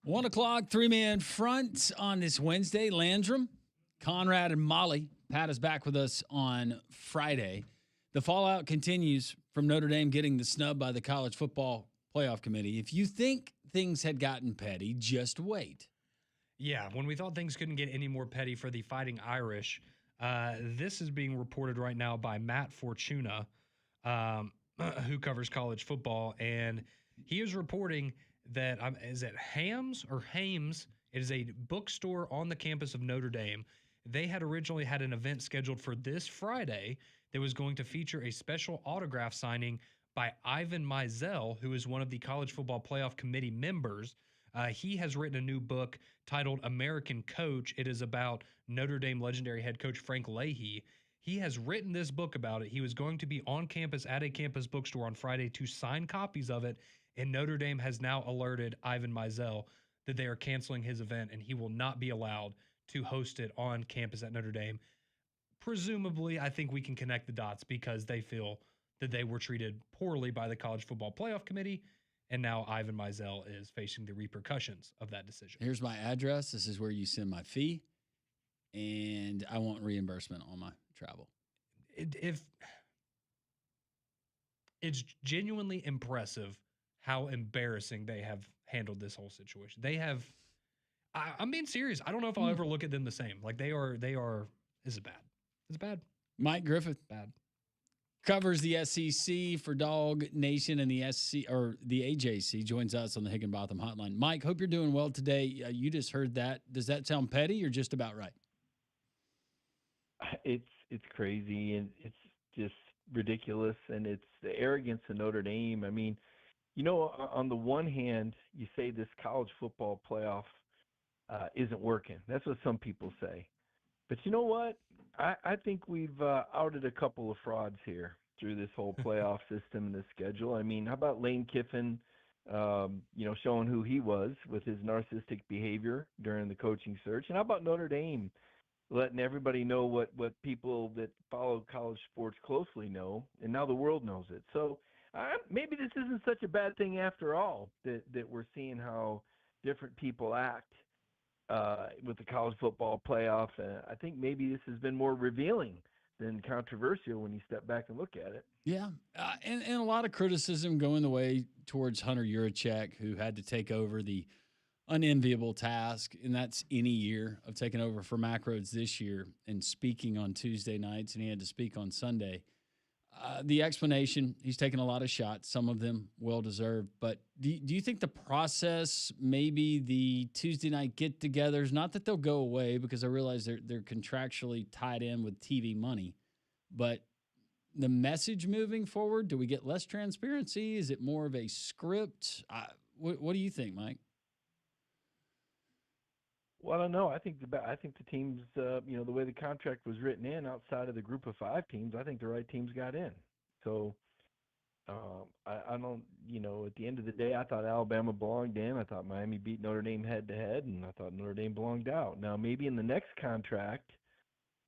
1 o'clock, three-man front on this Wednesday. Landrum, Conrad, and Molly. Pat is back with us on Friday. The fallout continues from Notre Dame getting the snub by the College Football Playoff Committee. If you think things had gotten petty, just wait. Yeah, when we thought things couldn't get any more petty for the Fighting Irish, this is being reported right now by Matt Fortuna, um, who covers college football, and he is reporting that is it Hams or Hames? It is a bookstore on the campus of Notre Dame. They had originally had an event scheduled for this Friday that was going to feature a special autograph signing by Ivan Mizell, who is one of the College Football Playoff Committee members. He has written a new book titled American Coach. It is about Notre Dame legendary head coach Frank Leahy. He has written this book about it. He was going to be on campus at a campus bookstore on Friday to sign copies of it, and Notre Dame has now alerted Ivan Mizell that they are canceling his event, and he will not be allowed to host it on campus at Notre Dame. Presumably, I think we can connect the dots because they feel that they were treated poorly by the College Football Playoff Committee, and now Ivan Mizell is facing the repercussions of that decision. Here's my address. This is where you send my fee, and I want reimbursement on my travel. If it's genuinely impressive how embarrassing they have handled this whole situation. They have. I'm being serious. I don't know if I'll ever look at them the same. Like they are. This is bad. It's bad. Mike Griffith Bad. covers the SEC for Dog Nation, and the SC or the AJC joins us on the Higginbotham Hotline. Mike, hope you're doing well today. You just heard that. Does that sound petty or just about right? It's crazy, and it's just ridiculous, and it's the arrogance of Notre Dame. I mean, on the one hand, you say this college football playoff isn't working. That's what some people say. But you know what? I think we've outed a couple of frauds here through this whole playoff system and the schedule. I mean, how about Lane Kiffin, showing who he was with his narcissistic behavior during the coaching search? And how about Notre Dame letting everybody know what people that follow college sports closely know, and now the world knows it. So maybe this isn't such a bad thing after all, that we're seeing how different people act with the college football playoff. I think maybe this has been more revealing than controversial when you step back and look at it. Yeah, and a lot of criticism going the way towards Hunter Yurachek, who had to take over the unenviable task, and that's any year of taking over for Mack Rhodes this year and speaking on Tuesday nights, and he had to speak on Sunday. The explanation, he's taken a lot of shots, some of them well-deserved, but do you think the process, maybe the Tuesday night get-togethers, not that they'll go away because I realize they're contractually tied in with TV money, but the message moving forward, do we get less transparency? Is it more of a script? What do you think, Mike? Well, I don't know. I think the teams, the way the contract was written in, outside of the group of 5 teams, I think the right teams got in. So I don't, at the end of the day, I thought Alabama belonged in. I thought Miami beat Notre Dame head-to-head, and I thought Notre Dame belonged out. Now, maybe in the next contract,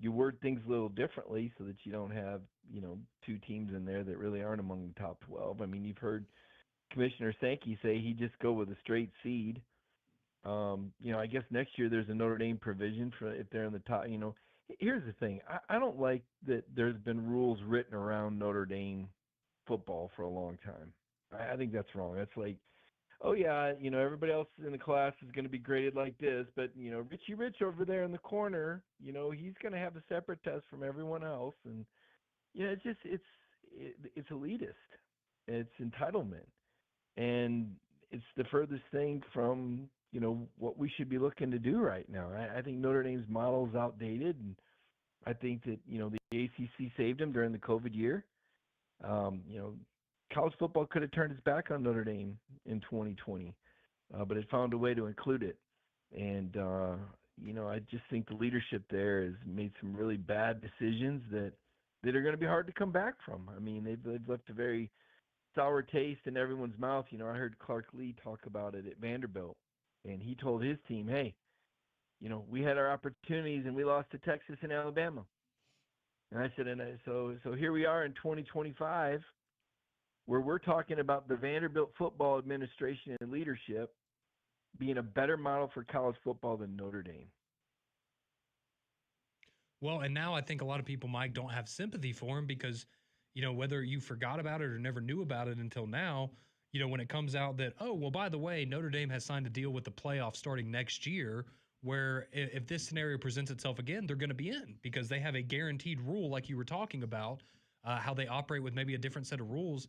you word things a little differently so that you don't have, 2 teams in there that really aren't among the top 12. I mean, you've heard Commissioner Sankey say he'd just go with a straight seed. I guess next year there's a Notre Dame provision for if they're in the top. Here's the thing. I don't like that there's been rules written around Notre Dame football for a long time. I think that's wrong. That's like, oh, yeah, everybody else in the class is going to be graded like this, but, Richie Rich over there in the corner, he's going to have a separate test from everyone else. And, it's elitist. It's entitlement. And it's the furthest thing from what we should be looking to do right now. I think Notre Dame's model is outdated, and I think that, the ACC saved them during the COVID year. College football could have turned its back on Notre Dame in 2020, but it found a way to include it. And, I just think the leadership there has made some really bad decisions that are going to be hard to come back from. I mean, they've left a very sour taste in everyone's mouth. I heard Clark Lee talk about it at Vanderbilt. And he told his team, hey, we had our opportunities and we lost to Texas and Alabama. And I said, so here we are in 2025, where we're talking about the Vanderbilt football administration and leadership being a better model for college football than Notre Dame. Well, and now I think a lot of people, Mike, don't have sympathy for him because, whether you forgot about it or never knew about it until now, when it comes out that, oh, well, by the way, Notre Dame has signed a deal with the playoffs starting next year, where if this scenario presents itself again, they're going to be in because they have a guaranteed rule, like you were talking about, how they operate with maybe a different set of rules,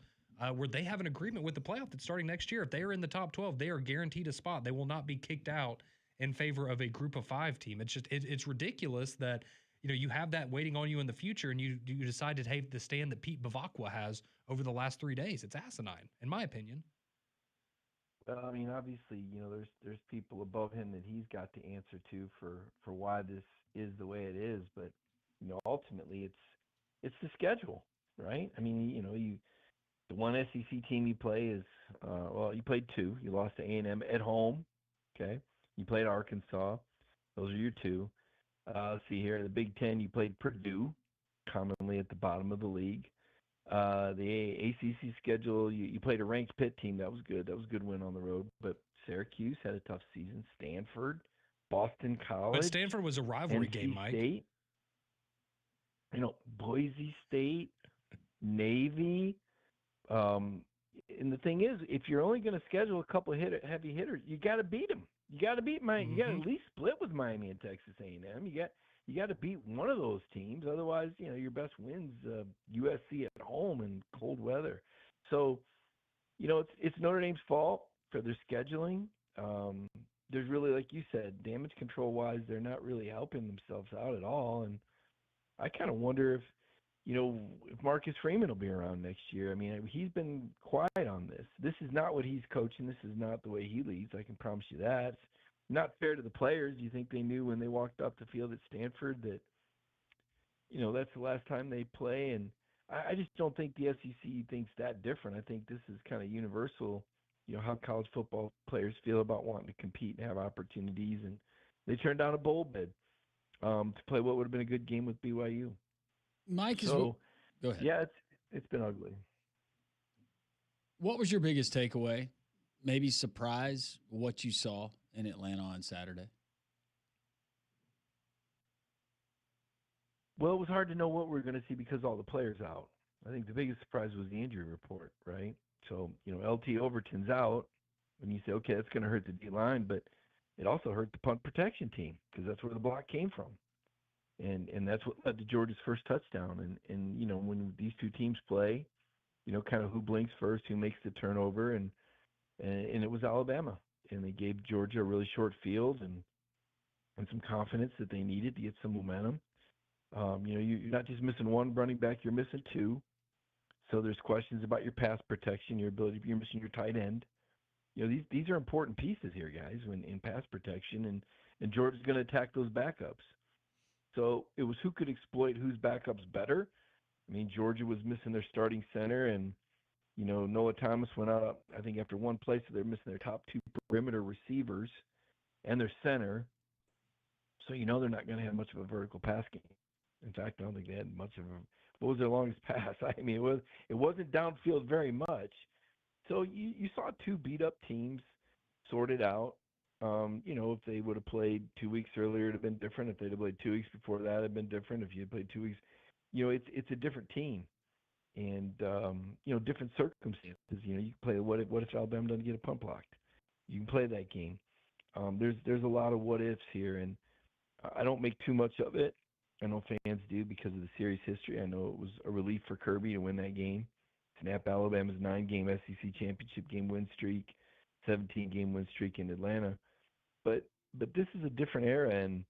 where they have an agreement with the playoff that's starting next year. If they are in the top 12, they are guaranteed a spot. They will not be kicked out in favor of a group of 5 team. It's just, it's ridiculous that you have that waiting on you in the future, and you decide to take the stand that Pete Bavacqua has over the last 3 days. It's asinine, in my opinion. Well, I mean, obviously, there's people above him that he's got to answer to for why this is the way it is. But ultimately, it's the schedule, right? I mean, the one SEC team you play is you played 2. You lost to A&M at home. Okay, you played Arkansas. Those are your 2. Let's see here. The Big Ten, you played Purdue, commonly at the bottom of the league. The ACC schedule, you played a ranked Pitt team. That was good. That was a good win on the road. But Syracuse had a tough season. Stanford, Boston College. But Stanford was a rivalry game, Mike. State, Boise State, Navy. And the thing is, if you're only going to schedule a couple of heavy hitters, you got to beat them. You got to beat Miami. You got to at least split with Miami and Texas A&M. You got to beat one of those teams. Otherwise, your best wins USC at home in cold weather. So, it's Notre Dame's fault for their scheduling. There's really, like you said, damage control wise, they're not really helping themselves out at all. And I kind of wonder if Marcus Freeman will be around next year. I mean, he's been quiet on this. This is not what he's coaching. This is not the way he leads. I can promise you that. It's not fair to the players. You think they knew when they walked off the field at Stanford that, that's the last time they play? And I just don't think the SEC thinks that different. I think this is kind of universal, how college football players feel about wanting to compete and have opportunities. And they turned down a bowl bid to play what would have been a good game with BYU. Mike, go ahead. Yeah, it's been ugly. What was your biggest takeaway? Maybe surprise what you saw in Atlanta on Saturday? Well, it was hard to know what we were going to see because all the players out. I think the biggest surprise was the injury report, right? So, LT Overton's out, and you say, okay, that's going to hurt the D-line, but it also hurt the punt protection team because that's where the block came from. And that's what led to Georgia's first touchdown. And when these two teams play, kind of who blinks first, who makes the turnover, and it was Alabama. And they gave Georgia a really short field and some confidence that they needed to get some momentum. You're not just missing one running back, you're missing 2. So there's questions about your pass protection, you're missing your tight end. These are important pieces here, guys, in pass protection, and Georgia's going to attack those backups. So it was who could exploit whose backups better. I mean, Georgia was missing their starting center, and Noah Thomas went out, I think, after one play, so they're missing their top 2 perimeter receivers and their center. So they're not going to have much of a vertical pass game. In fact, I don't think they had much of a. What was their longest pass? I mean, it wasn't downfield very much. So you saw 2 beat up teams sorted out. If they would have played 2 weeks earlier, it'd have been different. If they'd have played 2 weeks before that, it'd have been different. If you had played 2 weeks, it's a different team, and different circumstances. You can play what if Alabama doesn't get a punt blocked? You can play that game. There's a lot of what ifs here, and I don't make too much of it. I know fans do because of the series history. I know it was a relief for Kirby to win that game, snap Alabama's 9-game SEC championship game win streak, 17-game win streak in Atlanta. But this is a different era, and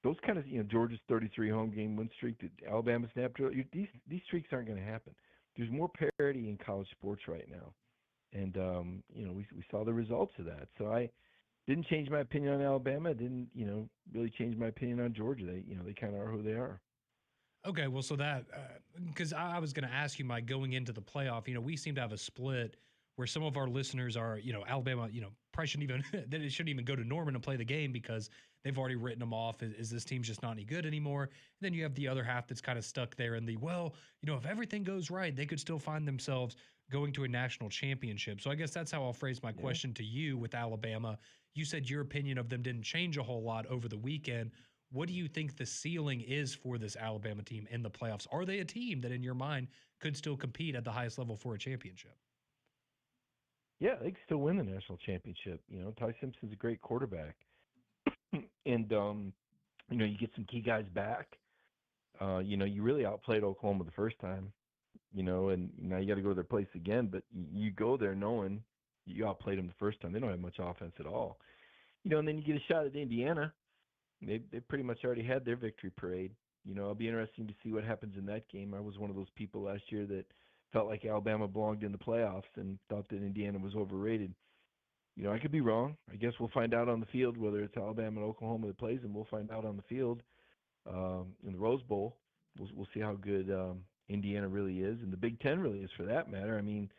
those kind of Georgia's 33 home game win streak that Alabama snapped. These streaks aren't going to happen. There's more parity in college sports right now, and we saw the results of that. So I didn't change my opinion on Alabama. I didn't really change my opinion on Georgia. They kind of are who they are. Okay, well, so that because I was going to ask you, Mike, going into the playoff, we seem to have a split where some of our listeners are, Alabama, probably shouldn't even that it shouldn't even go to Norman and play the game because they've already written them off as this team's just not any good anymore. And then you have the other half that's kind of stuck there in the, if everything goes right, they could still find themselves going to a national championship. So I guess that's how I'll phrase my question to you with Alabama. You said your opinion of them didn't change a whole lot over the weekend. What do you think the ceiling is for this Alabama team in the playoffs? Are they a team that, in your mind, could still compete at the highest level for a championship? Yeah, they can still win the national championship. Ty Simpson's a great quarterback, and you get some key guys back. You really outplayed Oklahoma the first time. And now you got to go to their place again. But you go there knowing you outplayed them the first time. They don't have much offense at all. And then you get a shot at Indiana. They pretty much already had their victory parade. It'll be interesting to see what happens in that game. I was one of those people last year that felt like Alabama belonged in the playoffs and thought that Indiana was overrated. I could be wrong. I guess we'll find out on the field whether it's Alabama and Oklahoma that plays, and we'll find out on the field in the Rose Bowl. We'll see how good Indiana really is, and the Big Ten really is for that matter. I mean,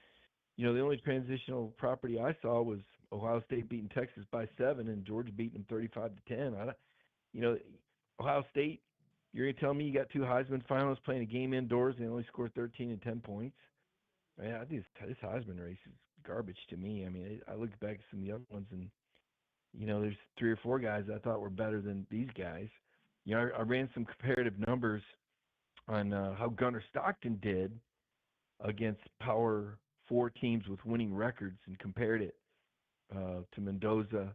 the only transitional property I saw was Ohio State beating Texas by 7 and Georgia beating them 35-10. Ohio State, you're going to tell me you got 2 Heisman finalists playing a game indoors and they only scored 13 and 10 points? I think this Heisman race is garbage to me. I mean, I look back at some of the other ones and, there's 3 or 4 guys I thought were better than these guys. I ran some comparative numbers on how Gunnar Stockton did against Power 4 teams with winning records and compared it to Mendoza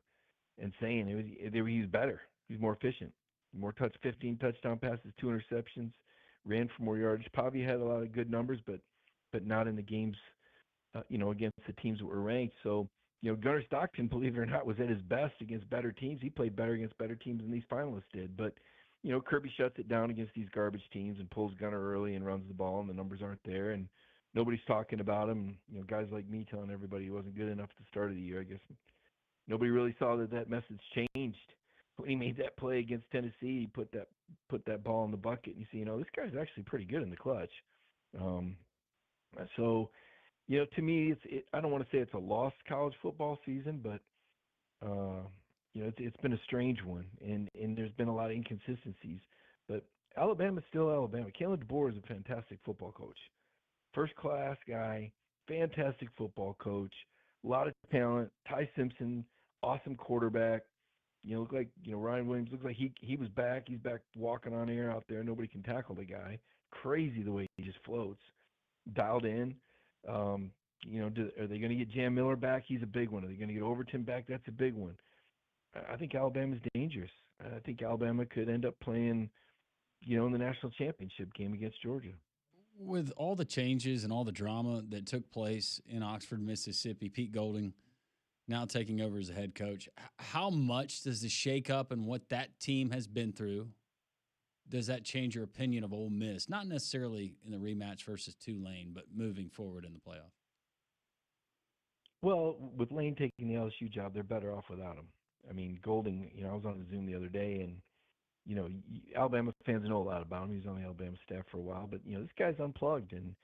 and saying he was better. He was more efficient. 15 touchdown passes, 2 interceptions, ran for more yardage. Probably had a lot of good numbers, but not in the games, against the teams that were ranked. So, Gunnar Stockton, believe it or not, was at his best against better teams. He played better against better teams than these finalists did. But, Kirby shuts it down against these garbage teams and pulls Gunnar early and runs the ball, and the numbers aren't there. And nobody's talking about him. Guys like me telling everybody he wasn't good enough at the start of the year. I guess nobody really saw that message changed when he made that play against Tennessee. He put that ball in the bucket, and you see, this guy's actually pretty good in the clutch. So, to me, I don't want to say it's a lost college football season, but it's been a strange one, and there's been a lot of inconsistencies. But Alabama's still Alabama. Kalen DeBoer is a fantastic football coach, first class guy, fantastic football coach, a lot of talent. Ty Simpson, awesome quarterback. Look like Ryan Williams looks like he was back. He's back walking on air out there. Nobody can tackle the guy. Crazy the way he just floats. Dialed in. Are they going to get Jam Miller back? He's a big one. Are they going to get Overton back? That's a big one. I think Alabama's dangerous. I think Alabama could end up playing, in the national championship game against Georgia. With all the changes and all the drama that took place in Oxford, Mississippi, Pete Golding now taking over as a head coach, how much does the shakeup and what that team has been through, does that change your opinion of Ole Miss? Not necessarily in the rematch versus Tulane, but moving forward in the playoff. Well, with Lane taking the LSU job, they're better off without him. I mean, Golding, I was on the Zoom the other day, and, Alabama fans know a lot about him. He was on the Alabama staff for a while, but, this guy's unplugged. And,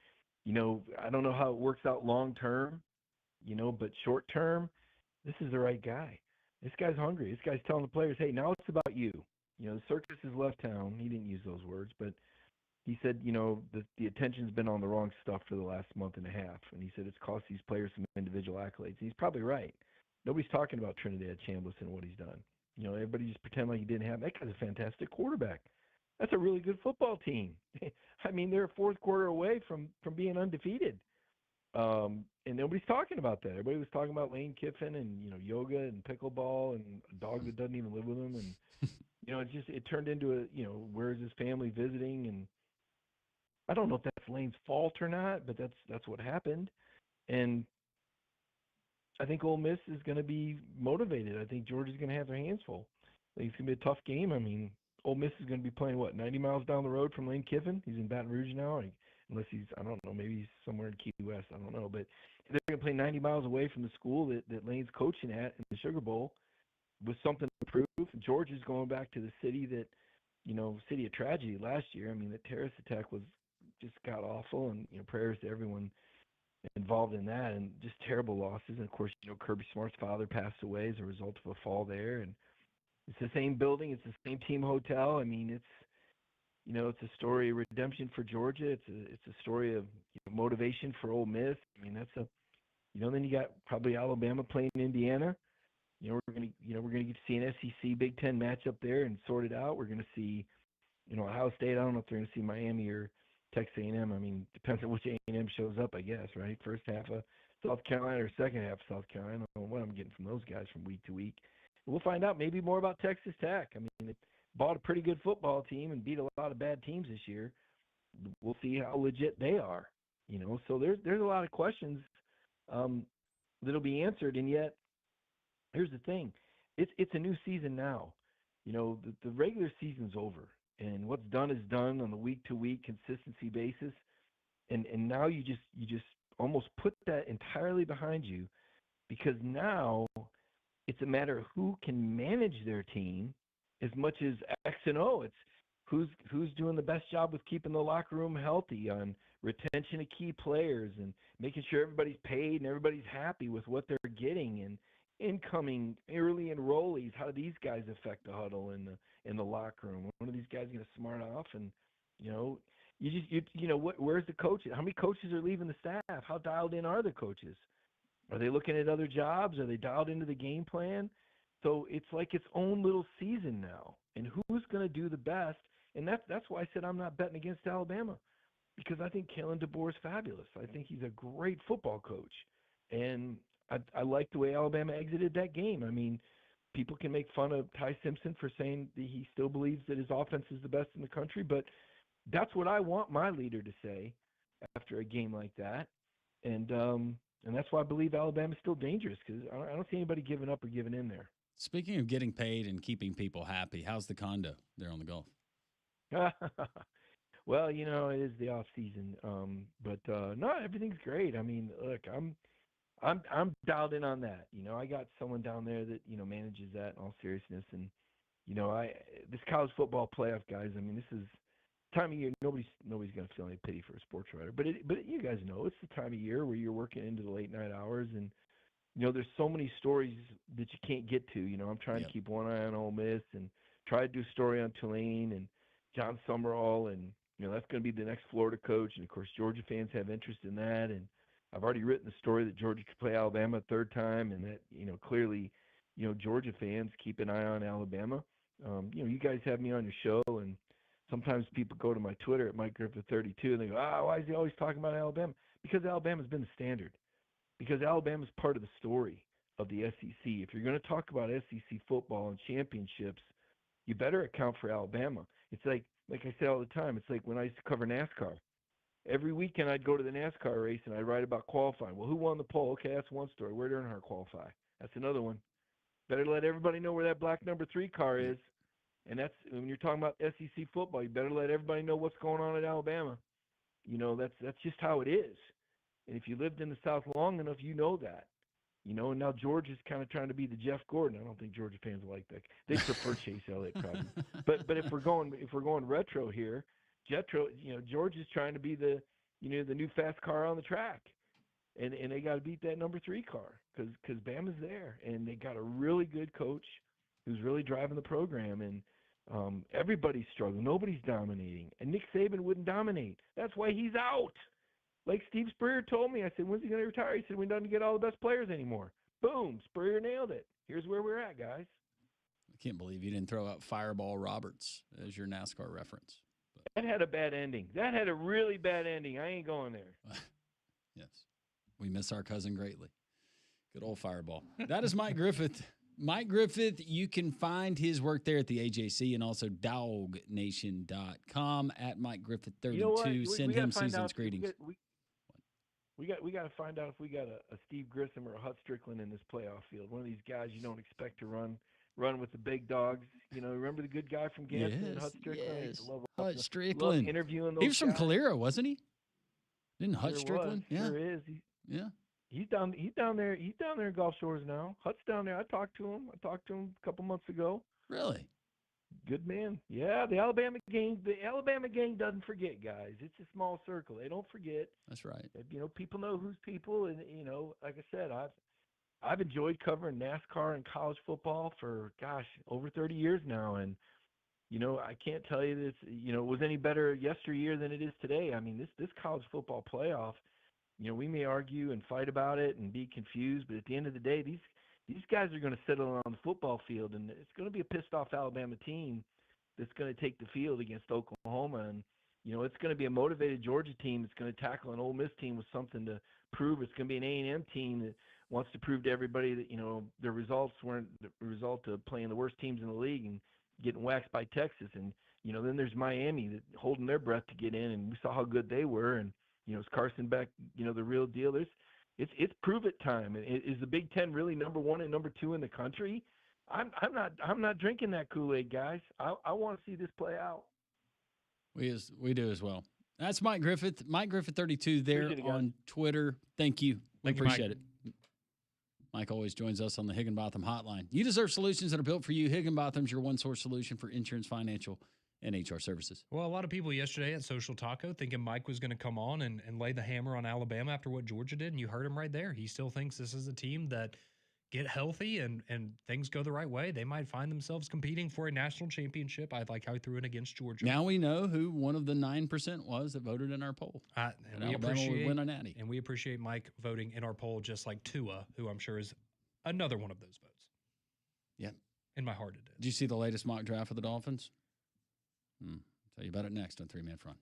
I don't know how it works out long term, but short term, this is the right guy. This guy's hungry. This guy's telling the players, hey, now it's about you. The circus has left town. He didn't use those words, but he said, the attention's been on the wrong stuff for the last month and a half. And he said it's cost these players some individual accolades. And he's probably right. Nobody's talking about Trinidad Chambliss and what he's done. Everybody just pretend like he didn't have. That guy's a fantastic quarterback. That's a really good football team. I mean, they're a fourth quarter away from being undefeated. And nobody's talking about that. Everybody was talking about Lane Kiffin and, yoga and pickleball and a dog that doesn't even live with him. And, it turned into where's his family visiting? And I don't know if that's Lane's fault or not, but that's what happened. And I think Ole Miss is going to be motivated. I think Georgia's going to have their hands full. I think it's going to be a tough game. I mean, Ole Miss is going to be playing, 90 miles down the road from Lane Kiffin? He's in Baton Rouge now, unless he's, I don't know, maybe he's somewhere in Key West. I don't know. But they're going to play 90 miles away from the school that Lane's coaching at in the Sugar Bowl with something to prove. Georgia's going back to the city that, city of tragedy last year. I mean, the terrorist attack was just got awful, and, prayers to everyone involved in that, and just terrible losses. And of course, Kirby Smart's father passed away as a result of a fall there, and it's the same building, it's the same team hotel. I mean, It's a story of redemption for Georgia. It's a story of motivation for Ole Miss. I mean, then you got probably Alabama playing Indiana. We're gonna get to see an SEC Big Ten matchup there and sort it out. We're gonna see, Ohio State. I don't know if they're gonna see Miami or Texas A&M. I mean, depends on which A&M shows up, I guess, right? First half of South Carolina or second half of South Carolina. I don't know what I'm getting from those guys from week to week. We'll find out maybe more about Texas Tech. I mean, they bought a pretty good football team and beat a lot of bad teams this year. We'll see how legit they are. So there's a lot of questions um, that'll be answered, and yet here's the thing: it's a new season now. The regular season's over, and what's done is done on the week to week consistency basis. And now you just almost put that entirely behind you, because now it's a matter of who can manage their team as much as X and O. It's who's doing the best job with keeping the locker room healthy, on retention of key players, and making sure everybody's paid and everybody's happy with what they're getting, and incoming early enrollees. How do these guys affect the huddle in the locker room? One of these guys going to smart off, and where's the coaches? How many coaches are leaving the staff? How dialed in are the coaches? Are they looking at other jobs? Are they dialed into the game plan? So it's like its own little season now, and who's going to do the best? And that's why I said I'm not betting against Alabama, because I think Kalen DeBoer is fabulous. I think he's a great football coach, and I like the way Alabama exited that game. I mean, people can make fun of Ty Simpson for saying that he still believes that his offense is the best in the country, but that's what I want my leader to say after a game like that, and that's why I believe Alabama's still dangerous, because I don't see anybody giving up or giving in there. Speaking of getting paid and keeping people happy, how's the condo there on the Gulf? Well, it is the off season, but no, everything's great. I mean, look, I'm dialed in on that. I got someone down there that manages that in all seriousness, and this college football playoff, guys. I mean, this is time of year. Nobody's gonna feel any pity for a sports writer, but you guys know it's the time of year where you're working into the late night hours, and there's so many stories that you can't get to. I'm trying to keep one eye on Ole Miss and try to do a story on Tulane and John Summerall, and that's going to be the next Florida coach, and of course Georgia fans have interest in that, and I've already written the story that Georgia could play Alabama a third time, and that clearly Georgia fans keep an eye on Alabama. You guys have me on your show, and sometimes people go to my Twitter at Mike Griffith 32 and they go, why is he always talking about Alabama? Because Alabama's been the standard. Because Alabama's part of the story of the SEC. If you're going to talk about SEC football and championships, you better account for Alabama. It's like I say all the time, it's like when I used to cover NASCAR. Every weekend I'd go to the NASCAR race and I'd write about qualifying. Well, who won the pole? Okay, that's one story. Where did Earnhardt qualify? That's another one. Better let everybody know where that black number 3 car is. And that's when you're talking about SEC football, you better let everybody know what's going on at Alabama. That's just how it is. And if you lived in the South long enough, you know that. And now Georgia's kind of trying to be the Jeff Gordon. I don't think Georgia fans like that. They prefer Chase Elliott probably. But if we're going retro here, Georgia's trying to be the new fast car on the track, and they got to beat that number 3 car because Bama's there, and they got a really good coach who's really driving the program, and everybody's struggling. Nobody's dominating, and Nick Saban wouldn't dominate. That's why he's out. Like Steve Spurrier told me, I said, when's he going to retire? He said, we don't get all the best players anymore. Boom, Spurrier nailed it. Here's where we're at, guys. I can't believe you didn't throw out Fireball Roberts as your NASCAR reference. That had a bad ending. That had a really bad ending. I ain't going there. Yes. We miss our cousin greatly. Good old Fireball. That is Mike Griffith. Mike Griffith, you can find his work there at the AJC and also dognation.com at Mike Griffith 32. Send him season's greetings. We got to find out if we got a Steve Grissom or a Hut Strickland in this playoff field. One of these guys you don't expect to run with the big dogs. Remember the good guy from Gadsden and Hut Strickland? Yes. Hut Strickland. Love interviewing those He was from guys. Calera, wasn't he? Didn't Hut Sure Strickland? Was. Yeah. Sure is. Yeah. He's down there. He's down there in Gulf Shores now. Hut's down there. I talked to him a couple months ago. Really? Good man. Yeah, the Alabama gang doesn't forget, guys. It's a small circle. They don't forget. That's right. People know who's people, and like I said, I've enjoyed covering NASCAR and college football for over 30 years now, and I can't tell you this, was any better yesteryear than it is today. I mean, this college football playoff, we may argue and fight about it and be confused, but at the end of the day, these guys are going to settle on the football field, and it's going to be a pissed off Alabama team that's going to take the field against Oklahoma, and it's going to be a motivated Georgia team that's going to tackle an Ole Miss team with something to prove. It's going to be an A&M team that wants to prove to everybody that their results weren't the result of playing the worst teams in the league and getting waxed by Texas, and then there's Miami that holding their breath to get in, and we saw how good they were, and is Carson back, the real deal? It's prove it time. Is the Big Ten really number one and number two in the country? I'm not drinking that Kool-Aid, guys. I want to see this play out. We do as well. That's Mike Griffith. Mike Griffith 32 there on Twitter. Thank you. We appreciate it. Mike always joins us on the Higginbotham Hotline. You deserve solutions that are built for you. Higginbotham's your one-source solution for insurance, financial, and HR services. Well, a lot of people yesterday at Social Taco thinking Mike was going to come on and lay the hammer on Alabama after what Georgia did, and you heard him right there. He still thinks this is a team that get healthy and things go the right way. They might find themselves competing for a national championship. I like how he threw it against Georgia. Now we know who one of the 9% was that voted in our poll. And we Alabama would win a natty. And we appreciate Mike voting in our poll, just like Tua, who I'm sure is another one of those votes. Yeah. In my heart it is. Did you see the latest mock draft for the Dolphins? I'll tell you about it next on 3 Man Front.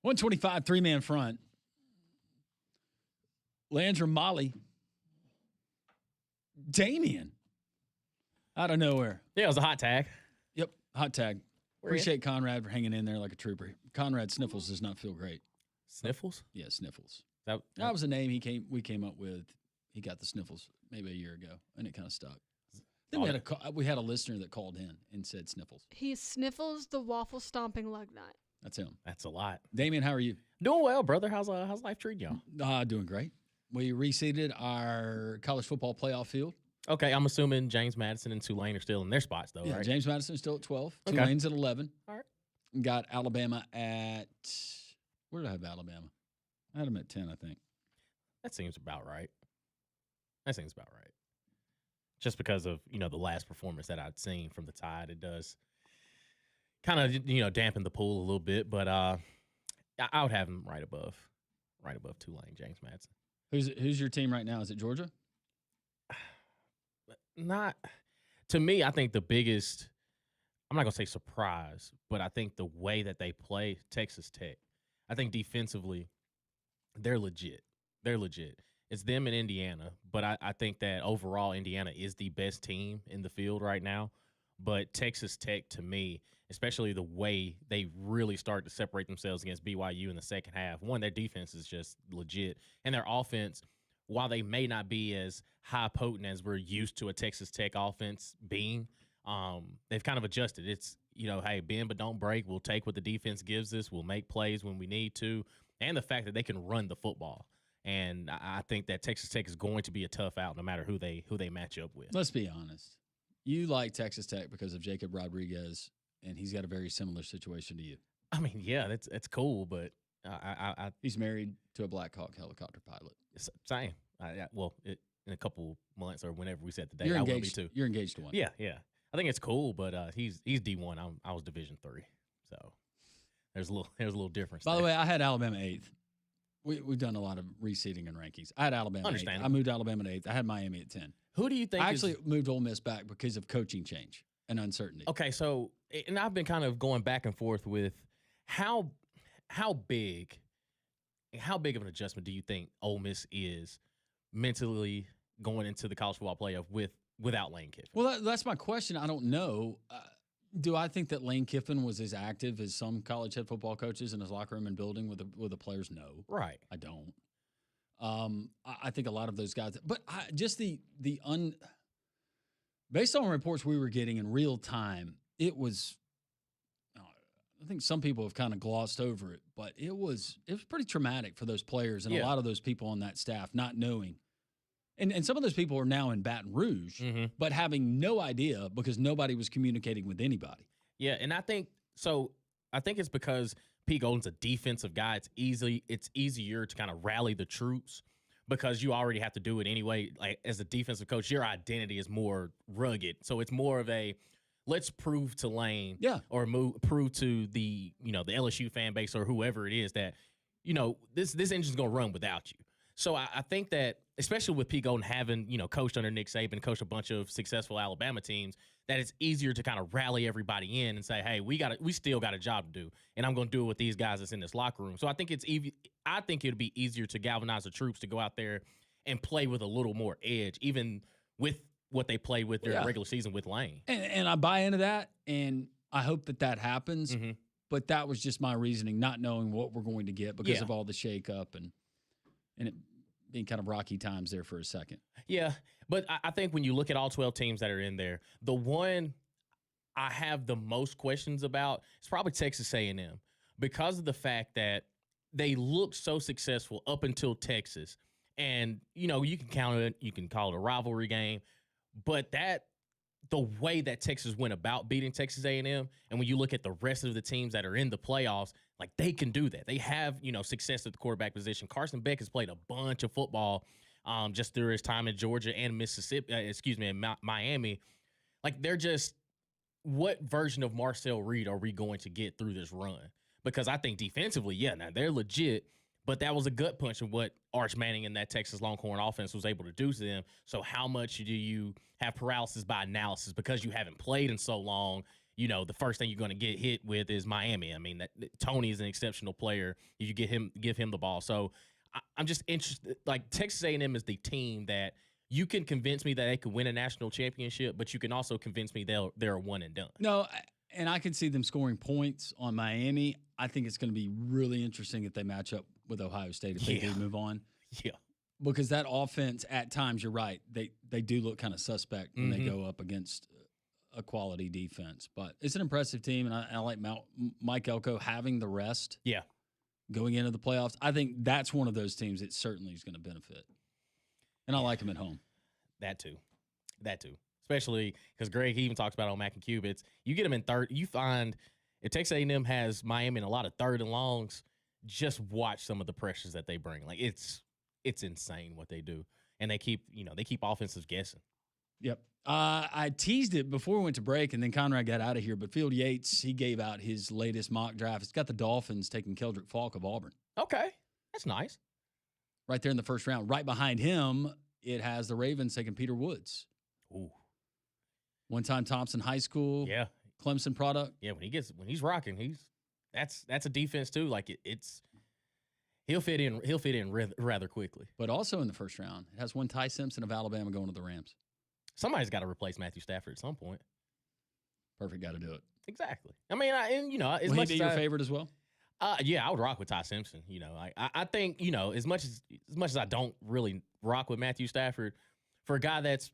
125, three-man front. Landrum Molly. Damien. Out of nowhere. Yeah, it was a hot tag. Yep, hot tag. Where you at? Appreciate Conrad for hanging in there like a trooper. Conrad Sniffles does not feel great. Sniffles? Yeah, Sniffles. That was a name we came up with. He got the Sniffles maybe a year ago, and it kind of stuck. Then we had a listener that called in and said Sniffles. He sniffles the waffle stomping lug nut. That's him. That's a lot. Damien, how are you? Doing well, brother. How's life treating y'all? Doing great. We reseeded our college football playoff field. Okay, I'm assuming James Madison and Tulane are still in their spots, though, Yeah, right? James Madison's still at 12. Okay. Tulane's at 11. All right. Got Alabama at – where did I have Alabama? I had them at 10, I think. That seems about right. Just because of, the last performance that I'd seen from the Tide, it does kind of, dampen the pool a little bit. But I would have him right above Tulane, James Madison. Who's your team right now? Is it Georgia? Not to me. I think the biggest, I'm not going to say surprise, but I think the way that they play Texas Tech, I think defensively, they're legit. It's them and Indiana, but I think that overall Indiana is the best team in the field right now. But Texas Tech, to me, especially the way they really start to separate themselves against BYU in the second half, one, their defense is just legit. And their offense, while they may not be as high potent as we're used to a Texas Tech offense being, they've kind of adjusted. It's, hey, bend but don't break. We'll take what the defense gives us. We'll make plays when we need to. And the fact that they can run the football. And I think that Texas Tech is going to be a tough out no matter who they match up with. Let's be honest. You like Texas Tech because of Jacob Rodriguez, and he's got a very similar situation to you. I mean, yeah, it's cool, but he's married to a Black Hawk helicopter pilot. Same. In a couple months or whenever we set the date, You're I engaged, will be too. You're engaged to one. Yeah. I think it's cool, but he's D1. I was Division III, so there's a little difference. By there. the way, I had Alabama 8th. We've done a lot of reseeding and rankings. I had Alabama 8th. I moved Alabama to 8th. I had Miami at 10. Who do you think? I actually moved Ole Miss back because of coaching change and uncertainty. Okay, so and I've been kind of going back and forth with how big of an adjustment do you think Ole Miss is mentally going into the college football playoff without Lane Kiffin? Well, that's my question. I don't know. Do I think that Lane Kiffin was as active as some college head football coaches in his locker room and building with the players? No. Right. I don't. I think a lot of those guys, but based on reports we were getting in real time, it was, I think some people have kind of glossed over it, but it was pretty traumatic for those players and a lot of those people on that staff not knowing. And some of those people are now in Baton Rouge, but having no idea because nobody was communicating with anybody. Yeah, and I think it's because Pete Golden's a defensive guy. It's easier to kind of rally the troops because you already have to do it anyway. Like as a defensive coach, your identity is more rugged. So it's more of a let's prove to Lane or prove to the the LSU fan base or whoever it is that this engine's gonna run without you. So I think that, especially with Pete Golden having, coached under Nick Saban, coached a bunch of successful Alabama teams, that it's easier to kind of rally everybody in and say, hey, we still got a job to do, and I'm going to do it with these guys that's in this locker room. So I think it'd be easier to galvanize the troops to go out there and play with a little more edge, even with what they played with during the regular season with Lane. And I buy into that, and I hope that happens. Mm-hmm. But that was just my reasoning, not knowing what we're going to get because of all the shakeup and it being kind of rocky times there for a second. Yeah, but I think when you look at all 12 teams that are in there, the one I have the most questions about is probably Texas A&M because of the fact that they looked so successful up until Texas. And, you can count it, you can call it a rivalry game, but the way that Texas went about beating Texas A&M, and when you look at the rest of the teams that are in the playoffs, like they can do that. They have, success at the quarterback position. Carson Beck has played a bunch of football just through his time in Georgia and Mississippi, and Miami. Like they're just, what version of Marcel Reed are we going to get through this run? Because I think defensively, now they're legit, but that was a gut punch of what Arch Manning and that Texas Longhorn offense was able to do to them. So how much do you have paralysis by analysis because you haven't played in so long? the first thing you're going to get hit with is Miami. I mean, Tony is an exceptional player. If you give him the ball. So I'm just interested. Like Texas A&M is the team that you can convince me that they could win a national championship, but you can also convince me they're a one and done. No, and I can see them scoring points on Miami. I think it's going to be really interesting if they match up with Ohio State if they do move on. Yeah. Because that offense, at times, you're right, they do look kind of suspect when they go up against a quality defense. But it's an impressive team, and I like Mike Elko having the rest going into the playoffs. I think that's one of those teams that certainly is going to benefit. And I like him at home. That too. Especially because Greg, he even talks about on Mac and Cube. You get them in third. You find if Texas A&M has Miami in a lot of third and longs, just watch some of the pressures that they bring. Like it's insane what they do, and they keep offenses guessing. Yep. I teased it before we went to break, and then Conrad got out of here. But Field Yates, he gave out his latest mock draft. It's got the Dolphins taking Keldrick Falk of Auburn. Okay, that's nice. Right there in the first round. Right behind him, it has the Ravens taking Peter Woods. Ooh. One-time Thompson High School. Yeah. Clemson product. Yeah, when he's rocking, that's a defense too. Like he'll fit in rather quickly. But also in the first round, it has one Ty Simpson of Alabama going to the Rams. Somebody's got to replace Matthew Stafford at some point. Perfect guy to do it. Exactly. I mean, as Will much he be as your favorite as well? Yeah, I would rock with Ty Simpson. I think as much as I don't really rock with Matthew Stafford, for a guy that's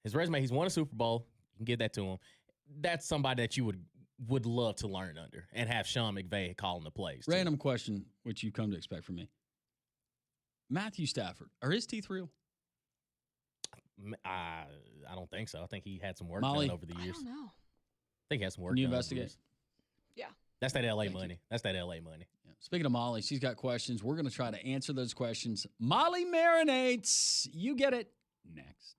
his resume, he's won a Super Bowl. You can give that to him. That's somebody that you would love to learn under and have Sean McVay calling the plays. Random question, which you've come to expect from me. Matthew Stafford, are his teeth real? I don't think so. I think he had some work Molly? done over the years. I don't know. I think he had some work Can you done over the investigate? years. Yeah. That's that LA Thank you. money. That's that LA money. Yeah. Speaking of Molly, she's got questions. We're going to try to answer those questions. Molly Marinates, you get it next.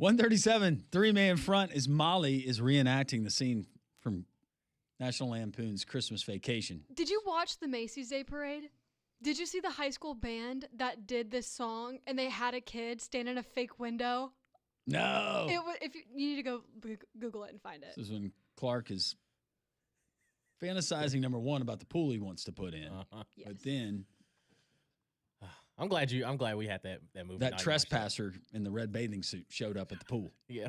137, three-man front as Molly is reenacting the scene from National Lampoon's Christmas Vacation. Did you watch the Macy's Day Parade? Did you see the high school band that did this song and they had a kid stand in a fake window? No. It was, if you need to go Google it and find it. This is when Clark is fantasizing, number one, about the pool he wants to put in. Yes. But then I'm glad we had that movie. that trespasser in the red bathing suit showed up at the pool. Yeah.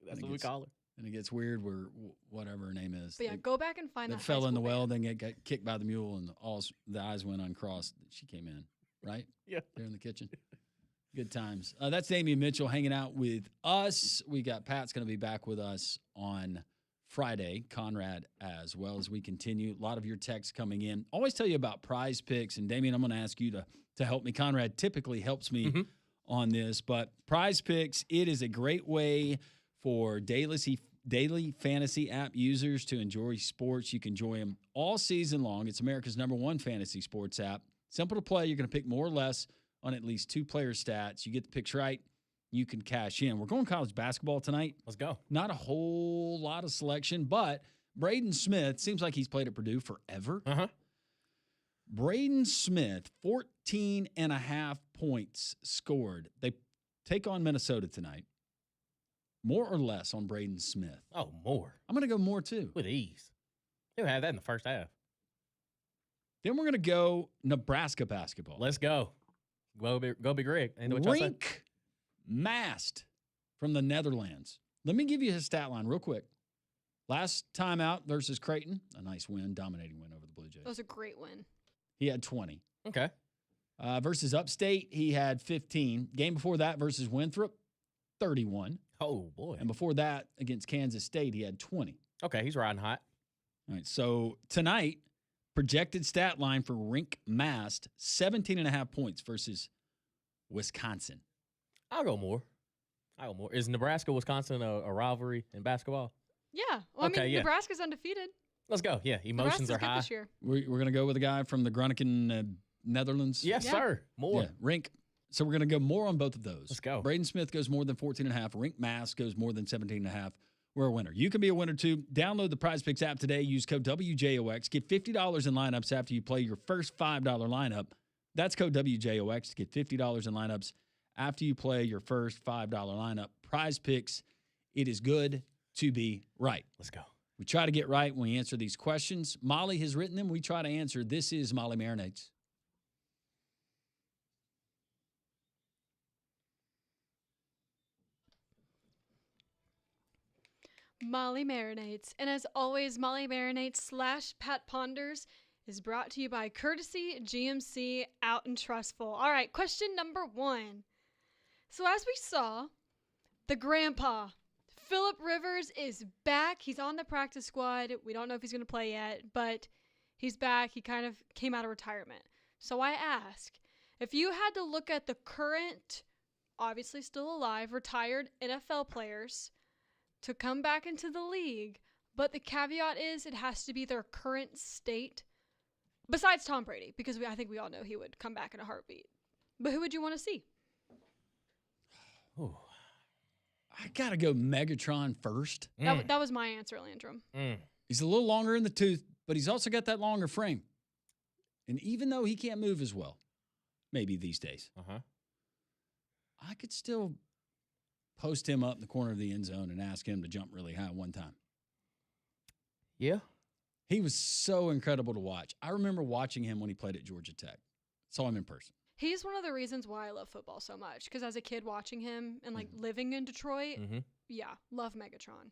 That's what we call her. And it gets weird where whatever her name is. But yeah, go back and find that. That fell high in the school well, band. then got kicked by the mule, and the eyes went uncrossed. She came in, right? Yeah. There in the kitchen. Good times. That's Damian Mitchell hanging out with us. We got Pat's going to be back with us on Friday. Conrad as well as we continue. A lot of your texts coming in. Always tell you about Prize Picks, and Damian, I'm going to ask you to help me. Conrad typically helps me on this, but Prize Picks, it is a great way for daily fantasy app users to enjoy sports. You can enjoy them all season long. It's America's #1 fantasy sports app. Simple to play. You're going to pick more or less on at least 2 player stats. You get the picks right, you can cash in. We're going college basketball tonight. Let's go. Not a whole lot of selection, but Braden Smith seems like he's played at Purdue forever. Braden Smith, 14.5 points scored. They take on Minnesota tonight. More or less on Braden Smith? Oh, more. I'm going to go more, too. With ease. He'll have that in the first half. Then we're going to go Nebraska basketball. Let's go. Go Big Rig. Ain't what y'all say? Rink Mast from the Netherlands. Let me give you his stat line real quick. Last time out versus Creighton, a nice win, dominating win over the Blue Jays. That was a great win. He had 20. Okay. Versus Upstate, he had 15. Game before that versus Winthrop, 31. Oh, boy. And before that, against Kansas State, he had 20. Okay, he's riding hot. All right, so tonight, projected stat line for Rink Mast, 17.5 points versus Wisconsin. I'll go more. Is Nebraska-Wisconsin a rivalry in basketball? Yeah. Well, Okay, I mean, yeah. Nebraska's undefeated. Let's go. Yeah, emotions Nebraska's are good high. this year. We're going to go with a guy from the Groningen, Netherlands. Yes, Yeah. sir. More. Yeah, Rink. So we're going to go more on both of those. Let's go. Braden Smith goes more than 14.5. Rink Mast goes more than 17.5. We're a winner. You can be a winner, too. Download the Prize Picks app today. Use code WJOX. Get $50 in lineups after you play your first $5 lineup. That's code WJOX to get $50 in lineups after you play your first $5 lineup. Prize Picks, it is good to be right. Let's go. We try to get right when we answer these questions. Molly has written them. We try to answer. This is Molly Marinates. Molly Marinates. And as always, Molly Marinates / Pat Ponders is brought to you by Courtesy GMC Out and Trustful. All right, question number 1. So as we saw, the grandpa, Phillip Rivers, is back. He's on the practice squad. We don't know if he's going to play yet, but he's back. He kind of came out of retirement. So I ask, if you had to look at the current, obviously still alive, retired NFL players to come back into the league, but the caveat is it has to be their current state, besides Tom Brady, because I think we all know he would come back in a heartbeat. But who would you want to see? Ooh. I got to go Megatron first. That was my answer, Landrum. He's a little longer in the tooth, but he's also got that longer frame. And even though he can't move as well, maybe these days, I could still post him up in the corner of the end zone and ask him to jump really high one time. Yeah. He was so incredible to watch. I remember watching him when he played at Georgia Tech. Saw him in person. He's one of the reasons why I love football so much, because as a kid watching him and like living in Detroit, yeah, love Megatron.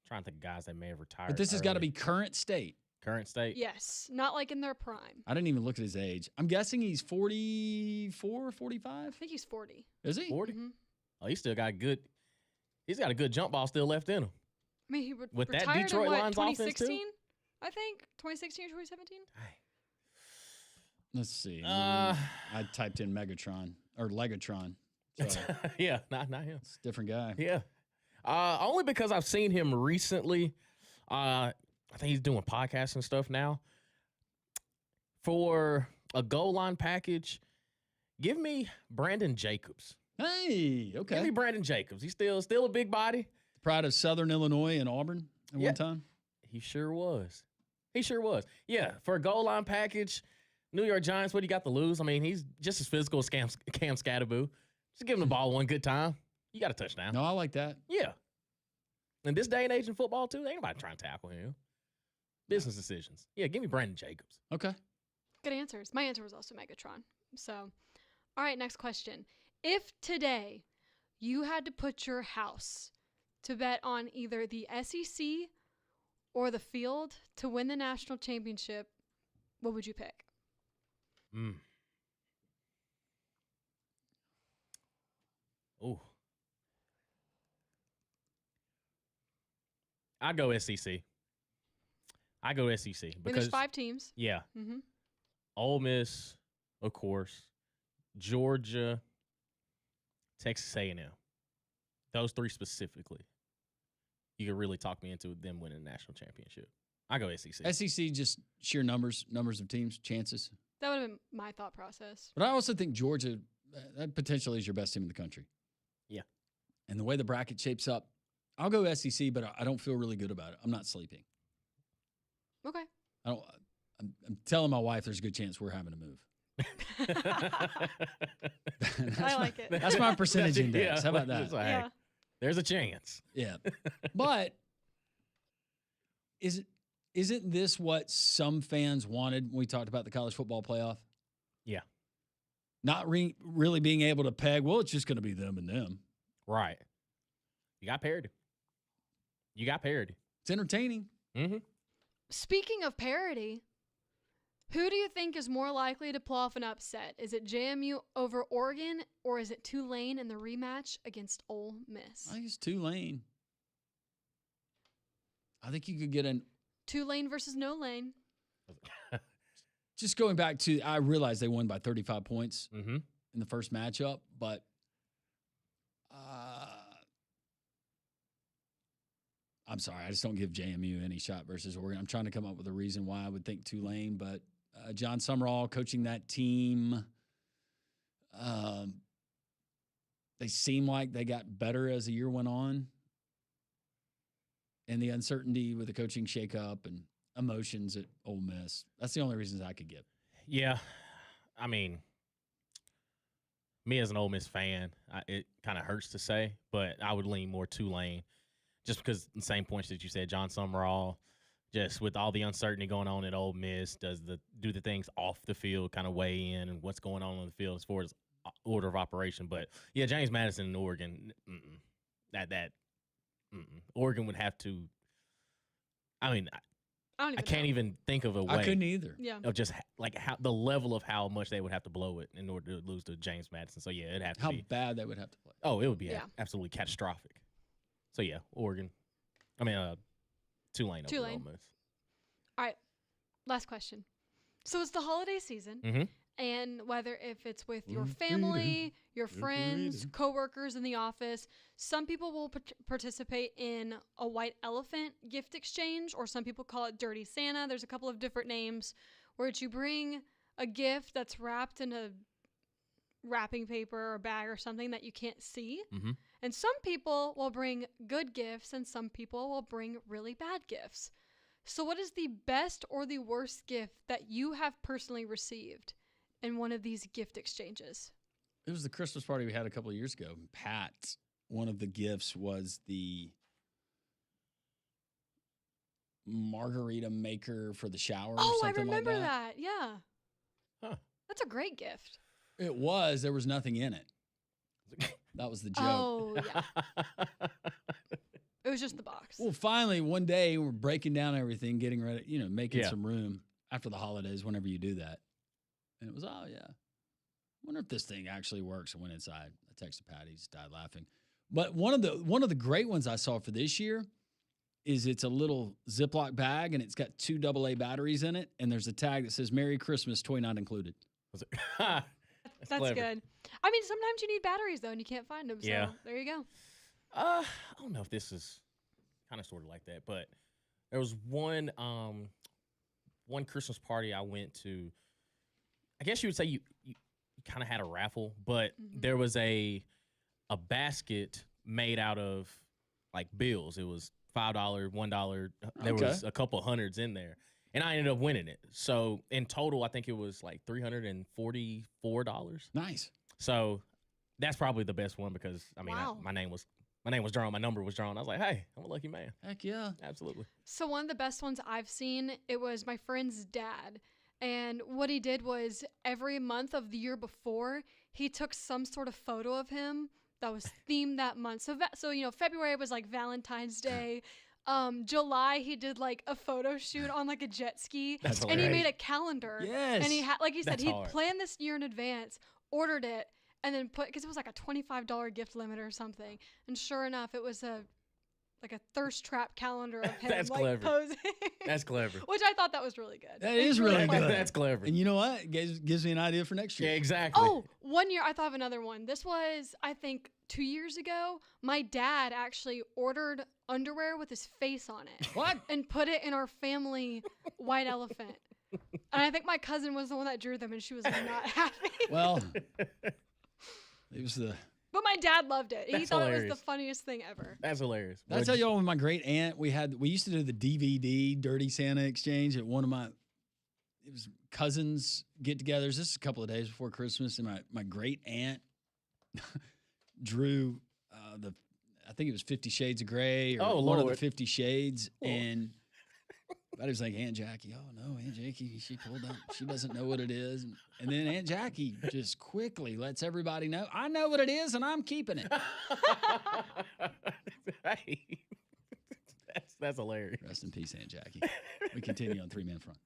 Trying to think of guys that may have retired. But this has got to early. be current state. Current state. Yes, not like in their prime. I didn't even look at his age. I'm guessing he's 44, 45? I think he's 40. Is he? 40. Mhm. Oh, he's still got good. He's got a good jump ball still left in him. I mean, he With that retired Detroit in what, Lions offense, too? 2016? I think 2016 or 2017. Let's see. Uh, I typed in Megatron or Legatron. So yeah, not him. it's a different guy. Yeah. Only because I've seen him recently. I think he's doing podcasts and stuff now. For a goal line package, Give me Brandon Jacobs. Hey, Give okay. me Brandon Jacobs. He's still a big body. Pride of Southern Illinois and Auburn at Yeah. one time. He sure was. He sure was. Yeah, for a goal line package, New York Giants, what do you got to lose? I mean, he's just as physical as Cam Scatterboo. Just give him the ball one good time. You got a touchdown. No, I like that. Yeah. In this day and age in football, too, ain't nobody trying to tackle him. Business decisions. Yeah, give me Brandon Jacobs. Okay. Good answers. My answer was also Megatron. So, all right, next question. If today you had to put your house to bet on either the SEC or the field to win the national championship, what would you pick? Ooh. I'd go SEC. I go SEC I mean, because there's 5 teams. yeah, Mm-hmm. Ole Miss, of course, Georgia, Texas A&M. Those 3 specifically. You could really talk me into them winning the national championship. I go SEC. SEC, just sheer numbers of teams, chances. That would have been my thought process. But I also think Georgia, that potentially is your best team in the country. Yeah. And the way the bracket shapes up, I'll go SEC, but I don't feel really good about it. I'm not sleeping. Okay. I'm telling my wife there's a good chance we're having to move. I like it. That's my percentage index. Yeah, How about it's that? like, Yeah. There's a chance. Yeah. But isn't this what some fans wanted when we talked about the college football playoff? Yeah. Not really being able to peg, well, it's just going to be them and them. Right. You got parity. It's entertaining. Mm-hmm. Speaking of parity, who do you think is more likely to pull off an upset? Is it JMU over Oregon, or is it Tulane in the rematch against Ole Miss? I think it's Tulane. I think you could get Tulane versus no lane. just going back to, I realize they won by 35 points Mm-hmm. in the first matchup, but I'm sorry, I just don't give JMU any shot versus Oregon. I'm trying to come up with a reason why I would think Tulane, but John Sumrall coaching that team, they seem like they got better as the year went on. And the uncertainty with the coaching shakeup and emotions at Ole Miss. That's the only reasons I could give. Yeah. I mean, me as an Ole Miss fan, it kind of hurts to say, but I would lean more Tulane just because the same points that you said, John Sumrall, just with all the uncertainty going on at Ole Miss, do the things off the field kind of weigh in and what's going on the field as far as order of operation. But, yeah, James Madison and Oregon, Oregon would have to – I mean, I can't even think of a way. I couldn't either. Yeah. Of just like how the level of how much they would have to blow it in order to lose to James Madison. So, yeah, it'd have to How be – bad they would have to play. oh, it would be Yeah. absolutely catastrophic. So, yeah, Oregon. I mean, Tulane over Tulane. Ole Miss. All right, last question. So it's the holiday season, Mhm. and whether if it's with your Freedom. family, your Freedom. friends, coworkers in the office, some people will participate in a white elephant gift exchange, or some people call it Dirty Santa. There's a couple of different names where you bring a gift that's wrapped in a wrapping paper or bag or something that you can't see. Mhm. And some people will bring good gifts and some people will bring really bad gifts. So what is the best or the worst gift that you have personally received in one of these gift exchanges? It was the Christmas party we had a couple of years ago. Pat, one of the gifts was the margarita maker for the shower. Or Oh, I something remember like that. Yeah. Huh. That's a great gift. It was. There was nothing in it. That was the joke. Oh, yeah. It was just the box. Well, finally, one day we're breaking down everything, getting ready, making Yeah. some room after the holidays, whenever you do that. And it was, oh, yeah. Wonder if this thing actually works. I went inside. I texted Patty. He just died laughing. But one of the great ones I saw for this year is it's a little Ziploc bag, and it's got 2 AA batteries in it, and there's a tag that says, Merry Christmas, toy not included. That's clever. good. I mean, sometimes you need batteries, though, and you can't find them. So Yeah. there you go. I don't know if this is kind of sort of like that, but there was one Christmas party I went to. I guess you would say you kind of had a raffle, but Mhm. there was a basket made out of like bills. It was $5, $1. There Okay. was a couple hundreds in there, and I ended up winning it. So in total, I think it was like $344. Nice. So that's probably the best one because I mean, Wow. my name was drawn, my number was drawn. I was like, hey, I'm a lucky man. Heck yeah. Absolutely. So one of the best ones I've seen, it was my friend's dad. And what he did was every month of the year before, he took some sort of photo of him that was themed that month. So you know, February was like Valentine's Day. July he did like a photo shoot on like a jet ski, That's and he hilarious. made a calendar. Yes. And he had, like you said, That's he hard. planned this year in advance, ordered it, and then put, because it was like a $25 gift limit or something. And sure enough, it was a thirst trap calendar of him That's like clever. posing. That's clever. Which I thought that was really good. That It's is really funny. good. That's clever. And you know what? It gives me an idea for next Yeah, year. exactly. Oh, one year I thought of another one. This was, I think, 2 years ago. My dad actually ordered underwear with his face on it. What? And put it in our family white elephant. And I think my cousin was the one that drew them, and she was like, not happy. Well, it was the. But my dad loved it. He That's thought it was hilarious. the funniest thing ever. That's hilarious. Did I tell y'all with my great aunt, we used to do the DVD Dirty Santa exchange at one of it was cousins get-togethers. This is a couple of days before Christmas, and my great aunt drew I think it was 50 Shades of Grey or Oh, one of the Lord. 50 Shades, Lord. and I was like, Aunt Jackie, oh no, Aunt Jackie, she pulled up, she doesn't know what it is, and then Aunt Jackie just quickly lets everybody know, I know what it is, and I'm keeping it. Hey, that's hilarious. Rest in peace, Aunt Jackie. We continue on 3-Man Front.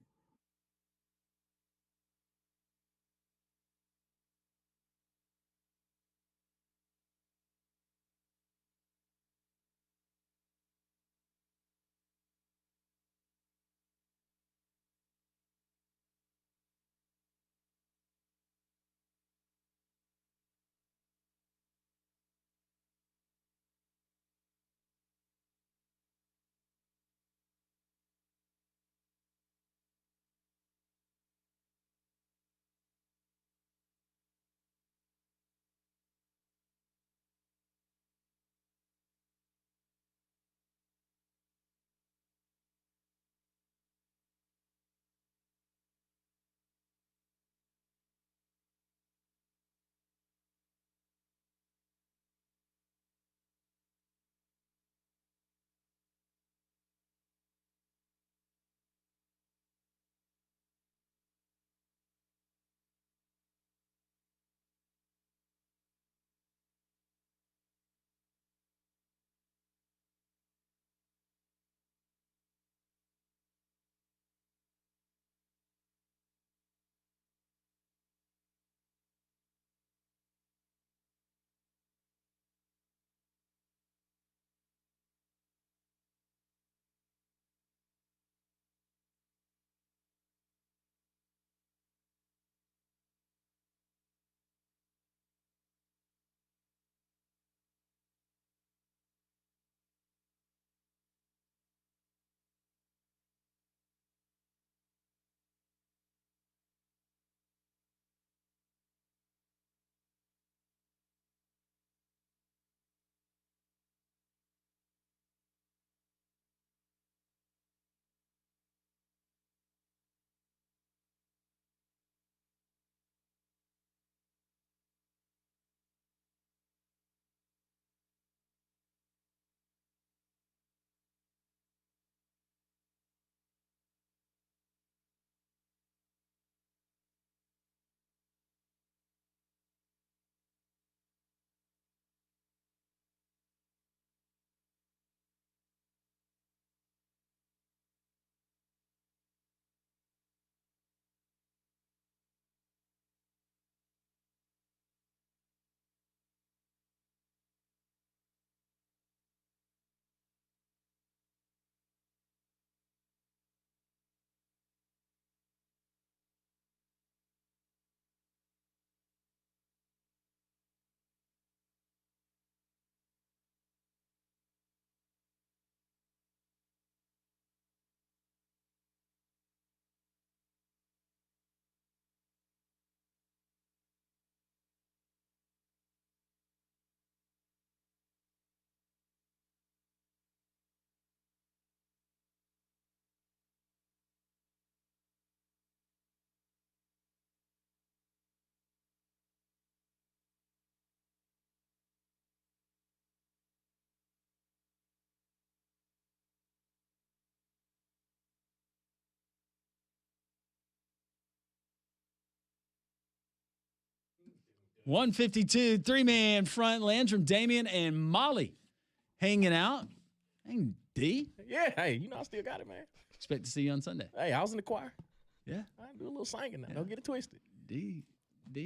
152, three-man front. Landrum, Damian, and Molly hanging out. Hey, D. Yeah, hey, you know I still got it, man. Expect to see you on Sunday. Hey, I was in the choir. Yeah. I do a little singing now. Don't get it twisted. D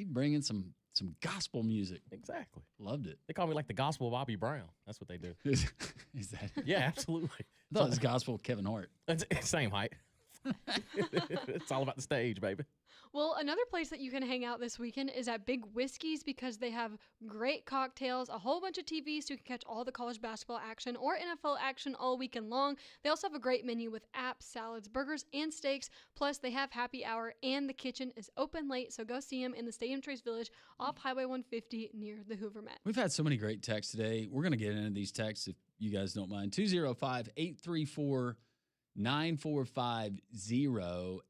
bringing some gospel music. Exactly. Loved it. They call me like the gospel of Bobby Brown. That's what they do. Is that? Yeah, absolutely. I thought it was gospel of Kevin Hart. It's same height. It's all about the stage, baby. Well, another place that you can hang out this weekend is at Big Whiskey's because they have great cocktails, a whole bunch of TVs so you can catch all the college basketball action or NFL action all weekend long. They also have a great menu with apps, salads, burgers, and steaks. Plus, they have happy hour and the kitchen is open late, so go see them in the Stadium Trace Village off Highway 150 near the Hoover Met. We've had so many great texts today. We're going to get into these texts if you guys don't mind. 205-834-9450.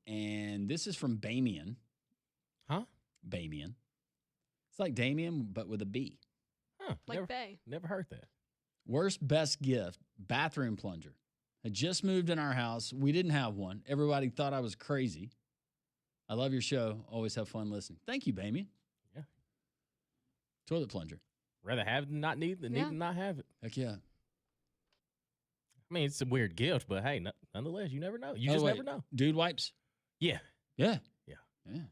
And this is from Bamian. Huh? Bamian. It's like Damien, but with a B. Huh. Like Bay. Never heard that. Worst best gift, bathroom plunger. I just moved in our house. We didn't have one. Everybody thought I was crazy. I love your show. Always have fun listening. Thank you, Bamian. Yeah. Toilet plunger. Rather have it than not need than need to not have it. Heck yeah. I mean, it's a weird gift, but hey, nonetheless, you never know. You just never know. Dude wipes? Yeah. Yeah. Yeah. Yeah.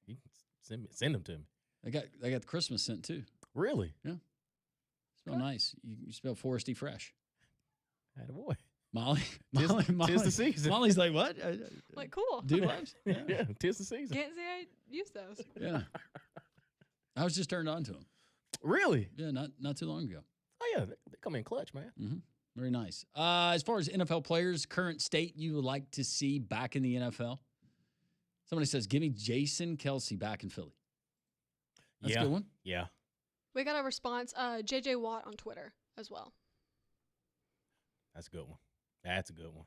You can send them to me. They got the Christmas scent too. Really? Yeah. Smell nice. You smell foresty fresh. Attaboy. Molly. Tis the season. Molly's like, what? Like, cool. Dude wipes? Yeah, tis the season. Can't say I use those. Yeah. I was just turned on to them. Really? Yeah, not too long ago. Oh, yeah. They come in clutch, man. Mm-hmm. Very nice. As far as NFL players, current state you would like to see back in the NFL? Somebody says, give me Jason Kelsey back in Philly. That's a good one. Yeah. We got a response, JJ Watt on Twitter as well. That's a good one. That's a good one.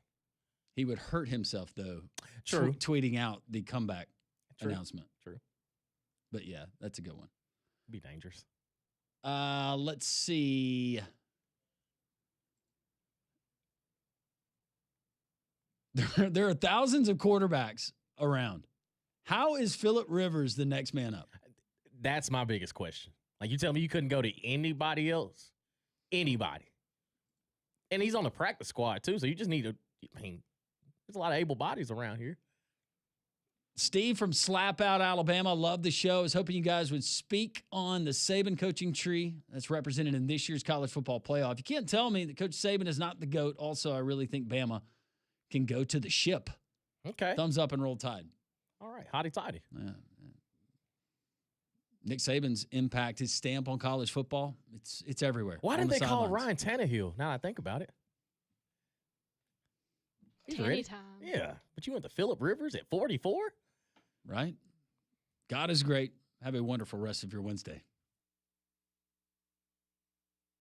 He would hurt himself, though, True. tweeting out the comeback announcement. True. But, yeah, that's a good one. Be dangerous. Let's see. There are thousands of quarterbacks around. How is Phillip Rivers the next man up? That's my biggest question. Like, you tell me you couldn't go to anybody else? Anybody. And he's on the practice squad, too, so you just need to, I mean, there's a lot of able bodies around here. Steve from Slap Out, Alabama. Love the show. I was hoping you guys would speak on the Saban coaching tree that's represented in this year's college football playoff. You can't tell me that Coach Saban is not the GOAT. Also, I really think Bama can go to the ship. Okay. Thumbs up and roll tide. All right. Hotty-toddy. Yeah. Nick Saban's impact, his stamp on college football, it's everywhere. Why on didn't the they call sidelines. Ryan Tannehill? Now that I think about it. He's ready. Anytime. Yeah. But you went to Phillip Rivers at 44? Right? God is great. Have a wonderful rest of your Wednesday.